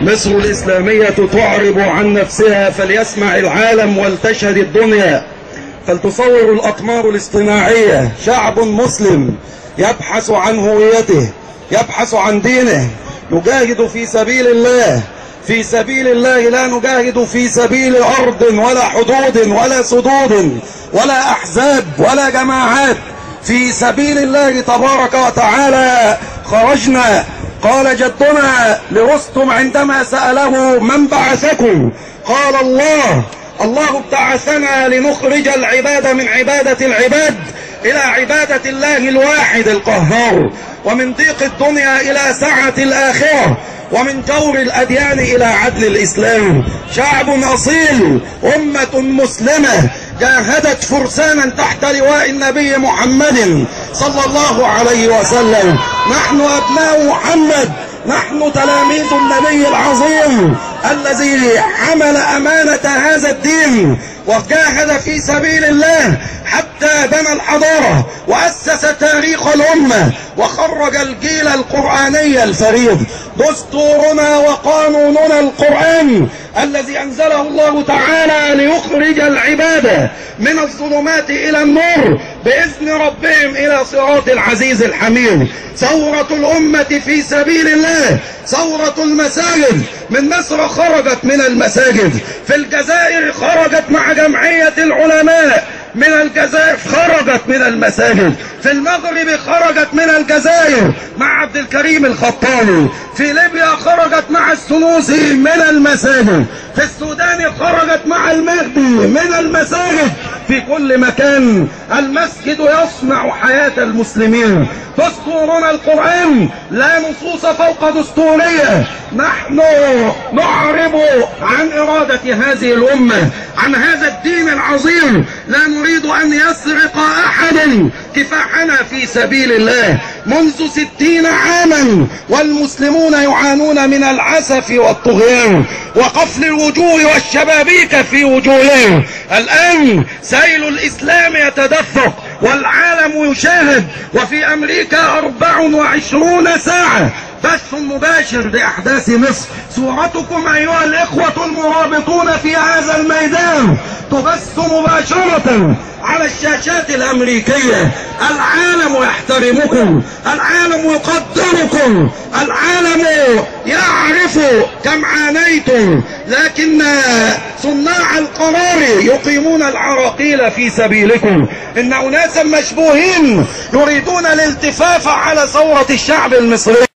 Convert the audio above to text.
مصر الإسلامية تعرب عن نفسها، فليسمع العالم ولتشهد الدنيا، فلتصور الأقمار الاصطناعية شعب مسلم يبحث عن هويته، يبحث عن دينه، يجاهد في سبيل الله. في سبيل الله، لا نجاهد في سبيل أرض ولا حدود ولا سدود ولا أحزاب ولا جماعات. في سبيل الله تبارك وتعالى خرجنا. قال جدنا لرستم عندما سأله من بعثكم؟ قال الله ابتعثنا لنخرج العباد من عبادة العباد إلى عبادة الله الواحد القهار، ومن ضيق الدنيا إلى سعة الآخرة، ومن جور الأديان إلى عدل الإسلام. شعب أصيل، أمة مسلمة جاهدت فرسانا تحت لواء النبي محمد صلى الله عليه وسلم. نحن أبناء محمد، نحن تلاميذ النبي العظيم الذي حمل أمانة هذا الدين وجاهد في سبيل الله حتى بنى الحضارة وأسس تاريخ الأمة وخرج الجيل القرآني الفريد. دستورنا وقانوننا القرآن الذي أنزله الله تعالى ليخرج العباد من الظلمات إلى النور بإذن ربهم إلى صراط العزيز الحميد. ثورة الأمة في سبيل الله، ثورة المساجد. من مصر خرجت من المساجد، في الجزائر خرجت مع جمعية العلماء، من الجزائر خرجت من المساجد، في المغرب خرجت من الجزائر مع عبد الكريم الخطابي، في ليبيا خرجت مع السنوسي من المساجد، في السودان خرجت مع المهدي من المساجد. في كل مكان المسجد يصنع حياة المسلمين. دستورنا القرآن، لا نصوص فوق دستورية. نحن نعرب عن إرادة هذه الأمة، عن هذا الدين العظيم. لا نريد أن يسرق أحد كفاحنا في سبيل الله. منذ 60 عاما والمسلمون يعانون من العسف والطغيان وقفل الوجوه والشبابيك في وجوههم. الآن سيل الإسلام يتدفق والعالم يشاهد، وفي أمريكا 24 ساعة بث مباشر لأحداث مصر. صورتكم أيها الإخوة المرابطون في هذا الميدان تبث مباشرة على الشاشات الأمريكية. العالم يحترمكم، العالم يقدركم، العالم يعرف كم عانيتم، لكن صناع القرار يقيمون العراقيل في سبيلكم. إن أناسا مشبوهين يريدون الالتفاف على ثورة الشعب المصري.